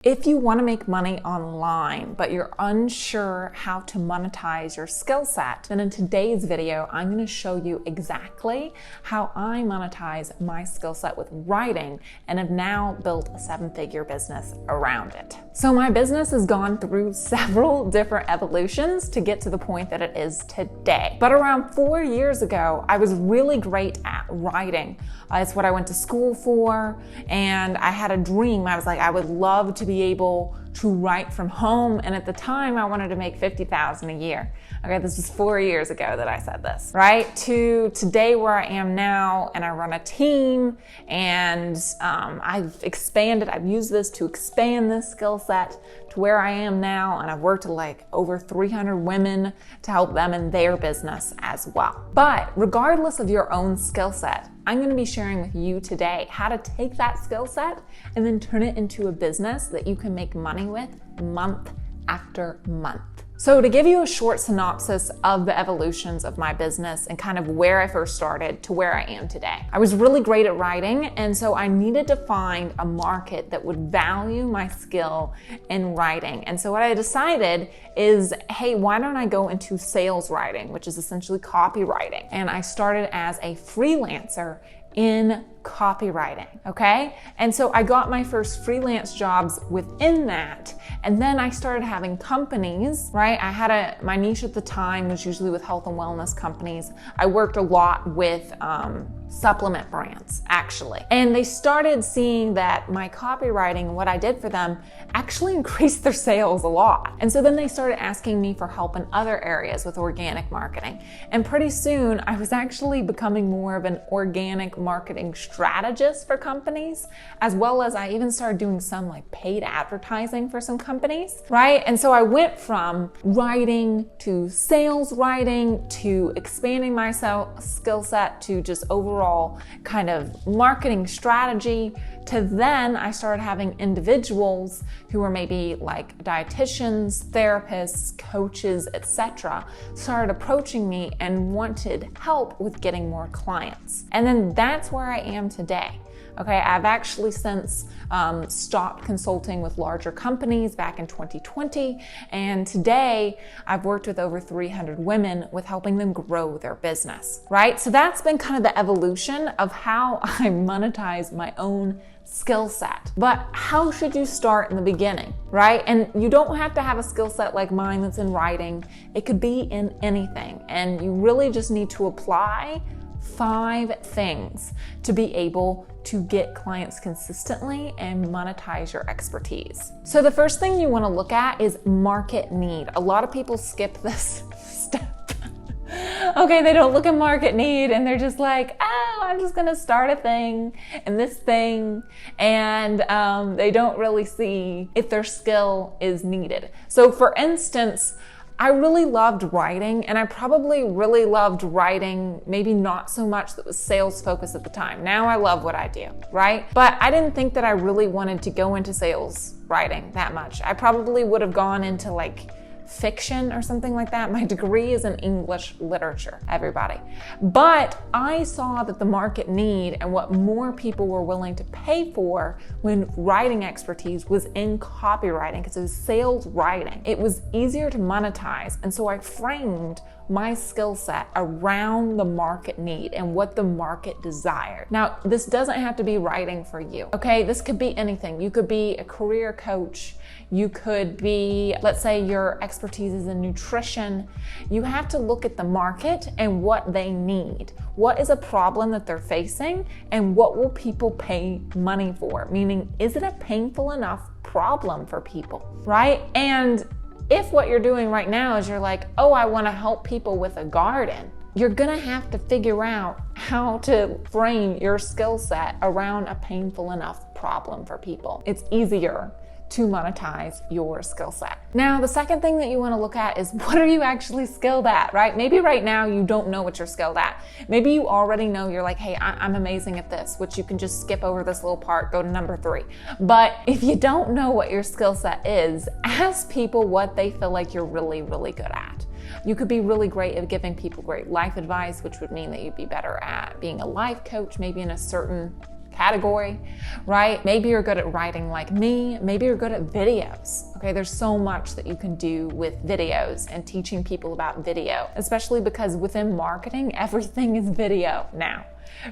If you want to make money online, but you're unsure how to monetize your skill set, then in today's video, I'm going to show you exactly how I monetize my skill set with writing and have now built a 7-figure business around it. So my business has gone through several different evolutions to get to the point that it is today. But around 4 years ago, I was really great at writing. It's what I went to school for, and I had a dream. I was like, I would love to be able to write from home, and at the time I wanted to make $50,000 a year. Okay, this was 4 years ago that I said this, right? To today where I am now, and I run a team, and I've expanded, I've used this to expand this skill set to where I am now, and I've worked with like over 300 women to help them in their business as well. But regardless of your own skill set, I'm going to be sharing with you today how to take that skill set and then turn it into a business that you can make money with month after month. So to give you a short synopsis of the evolutions of my business and kind of where I first started to where I am today. I was really great at writing, and so I needed to find a market that would value my skill in writing. And so what I decided is, hey, why don't I go into sales writing, which is essentially copywriting? And I started as a freelancer in copywriting, okay? And so I got my first freelance jobs within that, and then I started having companies, right? I had my niche at the time was usually with health and wellness companies. I worked a lot with supplement brands, actually. And they started seeing that my copywriting, what I did for them, actually increased their sales a lot. And so then they started asking me for help in other areas with organic marketing. And pretty soon I was actually becoming more of an organic marketing strategist for companies, as well as I even started doing some like paid advertising for some companies, right? And so I went from writing to sales writing to expanding my skill set to just overall kind of marketing strategy, to then I started having individuals who were maybe like dietitians, therapists, coaches, etc., started approaching me and wanted help with getting more clients. And then that's where I am today. Okay, I've actually since stopped consulting with larger companies back in 2020, and today I've worked with over 300 women with helping them grow their business, right? So that's been kind of the evolution of how I monetize my own skill set. But how should you start in the beginning, right? And you don't have to have a skill set like mine that's in writing. It could be in anything, and you really just need to apply 5 things to be able to get clients consistently and monetize your expertise. So the first thing you want to look at is market need. A lot of people skip this step. Okay, they don't look at market need and they're just like, oh, I'm just gonna start a thing and this thing, and they don't really see if their skill is needed. So for instance, I really loved writing, and I probably really loved writing, maybe not so much that was sales focused at the time. Now I love what I do, right? But I didn't think that I really wanted to go into sales writing that much. I probably would have gone into like fiction or something like that. My degree is in English literature, everybody. But I saw that the market need and what more people were willing to pay for when writing expertise was in copywriting, because it was sales writing. It was easier to monetize, and so I framed my skill set around the market need and what the market desired. Now, this doesn't have to be writing for you, okay? This could be anything. You could be a career coach. You could be, let's say your expertise is in nutrition. You have to look at the market and what they need. What is a problem that they're facing, and what will people pay money for? Meaning, is it a painful enough problem for people, right? And if what you're doing right now is you're like, oh, I want to help people with a garden, you're gonna have to figure out how to frame your skill set around a painful enough problem for people. It's easier to monetize your skill set. Now, the second thing that you want to look at is, what are you actually skilled at, right? Maybe right now you don't know what you're skilled at. Maybe you already know, you're like, hey, I'm amazing at this, which you can just skip over this little part, go to number 3. But if you don't know what your skill set is, ask people what they feel like you're really, really good at. You could be really great at giving people great life advice, which would mean that you'd be better at being a life coach, maybe in a certain category, right? Maybe you're good at writing like me. Maybe you're good at videos. Okay, there's so much that you can do with videos and teaching people about video, especially because within marketing, everything is video now.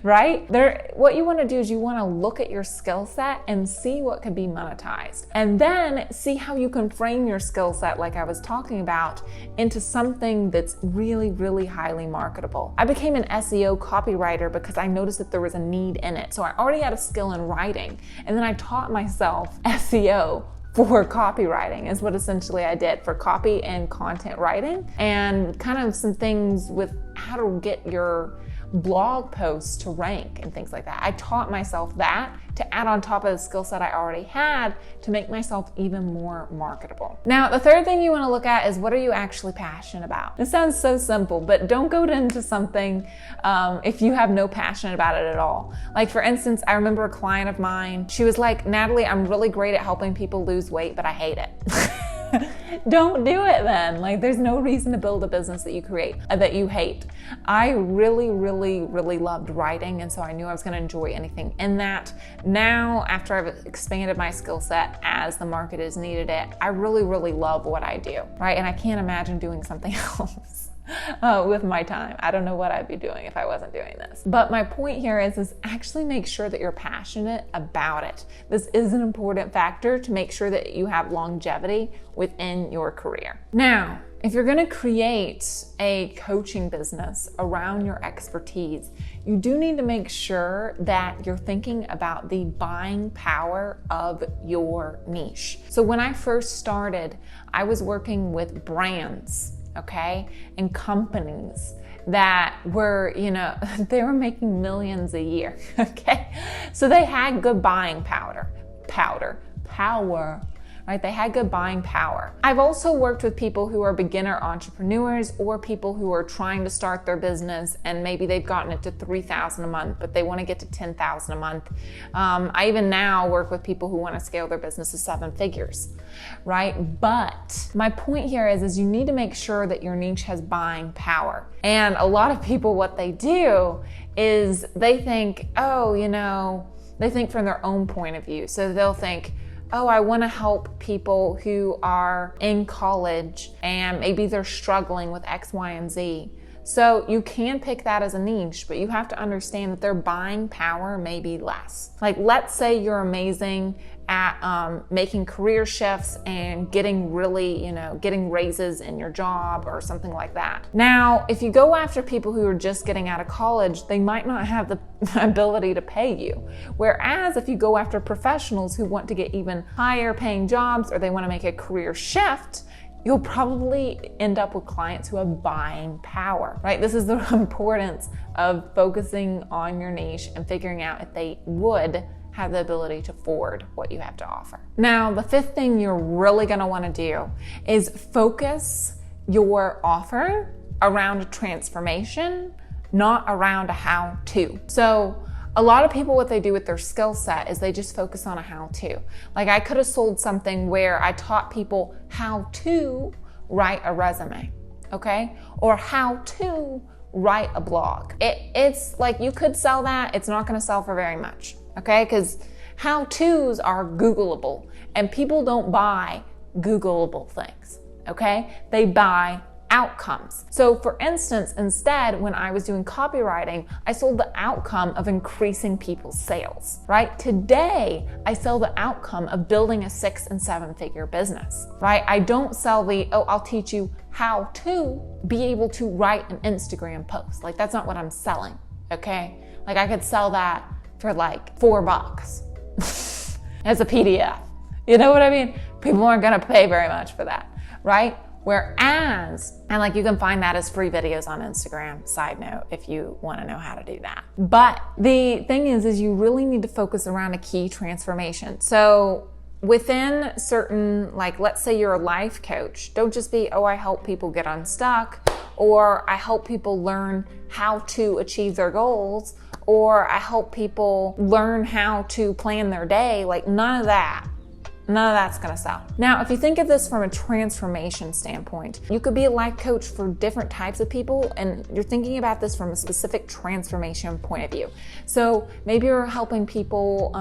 Right? What you want to do is you want to look at your skill set and see what could be monetized. And then see how you can frame your skill set, like I was talking about, into something that's really, really highly marketable. I became an SEO copywriter because I noticed that there was a need in it. So I already had a skill in writing. And then I taught myself SEO for copywriting is what essentially I did, for copy and content writing, and kind of some things with how to get your blog posts to rank and things like that. I taught myself that to add on top of the skill set I already had to make myself even more marketable. Now, the third thing you want to look at is, what are you actually passionate about? This sounds so simple, but don't go into something if you have no passion about it at all. Like, for instance, I remember a client of mine, she was like, Natalie, I'm really great at helping people lose weight, but I hate it. Don't do it then. Like, there's no reason to build a business that you create, that you hate. I really, really, really loved writing, and so I knew I was going to enjoy anything in that. Now, after I've expanded my skill set as the market has needed it, I really, really love what I do, right? And I can't imagine doing something else. With my time. I don't know what I'd be doing if I wasn't doing this. But my point here is actually make sure that you're passionate about it. This is an important factor to make sure that you have longevity within your career. Now, if you're going to create a coaching business around your expertise, you do need to make sure that you're thinking about the buying power of your niche. So when I first started, I was working with brands, okay, and companies that were, they were making millions a year, okay? So they had good buying power, right? They had good buying power. I've also worked with people who are beginner entrepreneurs or people who are trying to start their business and maybe they've gotten it to $3,000 a month, but they want to get to $10,000 a month. I even now work with people who want to scale their business to 7 figures, right? But my point here is you need to make sure that your niche has buying power. And a lot of people, what they do is they think, they think from their own point of view. So they'll think, I want to help people who are in college and maybe they're struggling with X, Y, and Z. So you can pick that as a niche, but you have to understand that their buying power may be less. Like, let's say you're amazing at making career shifts and getting really, getting raises in your job or something like that. Now, if you go after people who are just getting out of college, they might not have the ability to pay you. Whereas if you go after professionals who want to get even higher paying jobs or they want to make a career shift, you'll probably end up with clients who have buying power, right? This is the importance of focusing on your niche and figuring out if they would have the ability to afford what you have to offer. Now, the fifth thing you're really going to want to do is focus your offer around a transformation, not around a how-to. So a lot of people, what they do with their skill set is they just focus on a how-to. Like, I could have sold something where I taught people how to write a resume, okay? Or how to write a blog. It's like, you could sell that. It's not going to sell for very much, okay? Because how-tos are Googleable, and people don't buy Googleable things, okay? They buy outcomes. So for instance, instead, when I was doing copywriting, I sold the outcome of increasing people's sales, right? Today, I sell the outcome of building a 6 and 7 figure business, right? I don't sell I'll teach you how to be able to write an Instagram post. Like, that's not what I'm selling, okay? Like, I could sell that for like $4 as a PDF. You know what I mean? People aren't gonna pay very much for that, right? Whereas, and like, you can find that as free videos on Instagram, side note, if you want to know how to do that. But the thing is you really need to focus around a key transformation. So within certain, like, let's say you're a life coach, don't just be, I help people get unstuck, or I help people learn how to achieve their goals, or I help people learn how to plan their day. Like, none of that. none of that's gonna sell. Now, if you think of this from a transformation standpoint, you could be a life coach for different types of people, and you're thinking about this from a specific transformation point of view. So maybe you're helping people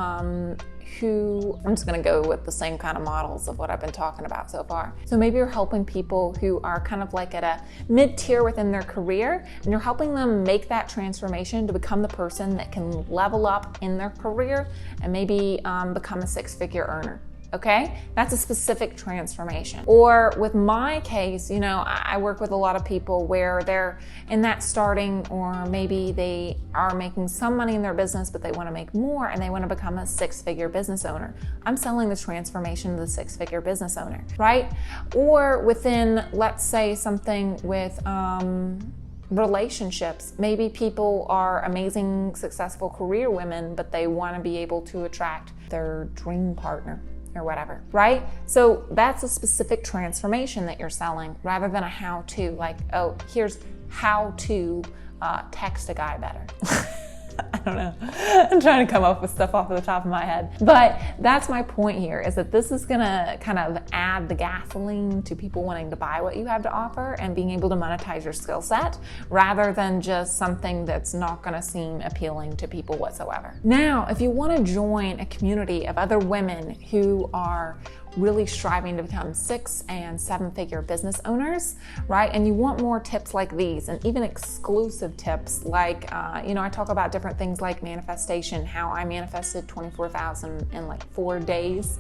who, I'm just gonna go with the same kind of models of what I've been talking about so far. So maybe you're helping people who are kind of like at a mid-tier within their career, and you're helping them make that transformation to become the person that can level up in their career and maybe become a six-figure earner. Okay, that's a specific transformation. Or with my case, you know, I work with a lot of people where they're in that starting, or maybe they are making some money in their business, but they want to make more and they want to become a six-figure business owner. I'm selling the transformation of the six-figure business owner, right? Or within, let's say, something with relationships. Maybe people are amazing, successful career women, but they want to be able to attract their dream partner or whatever, right? So that's a specific transformation that you're selling rather than a how-to, like, oh, here's how to text a guy better. I don't know. I'm trying to come up with stuff off of the top of my head. But that's my point here, is that this is gonna kind of add the gasoline to people wanting to buy what you have to offer and being able to monetize your skill set rather than just something that's not gonna seem appealing to people whatsoever. Now, if you wanna join a community of other women who are really striving to become 6- and 7-figure business owners, right? And you want more tips like these, and even exclusive tips like, you know, I talk about different things like manifestation, how I manifested 24,000 in like 4 days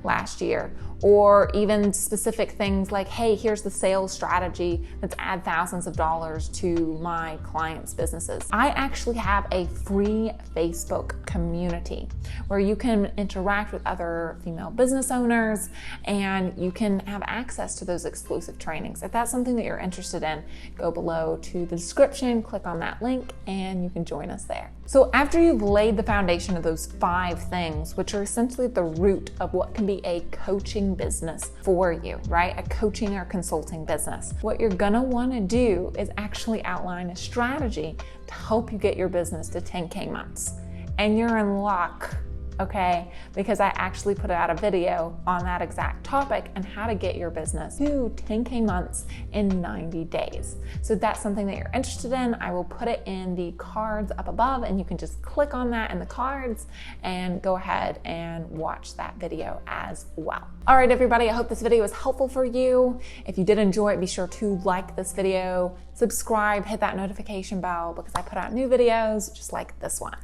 last year, or even specific things like, hey, here's the sales strategy that's add thousands of dollars to my clients' businesses. I actually have a free Facebook community where you can interact with other female business owners and you can have access to those exclusive trainings. If that's something that you're interested in, go below to the description, click on that link, and you can join us there. So after you've laid the foundation of those 5 things, which are essentially the root of what can be a coaching business for you, right? A coaching or consulting business. What you're gonna wanna do is actually outline a strategy to help you get your business to 10K months. And you're in luck, okay? Because I actually put out a video on that exact topic and how to get your business to 10K months in 90 days. So if that's something that you're interested in, I will put it in the cards up above and you can just click on that in the cards and go ahead and watch that video as well. All right, everybody, I hope this video was helpful for you. If you did enjoy it, be sure to like this video, subscribe, hit that notification bell because I put out new videos just like this one.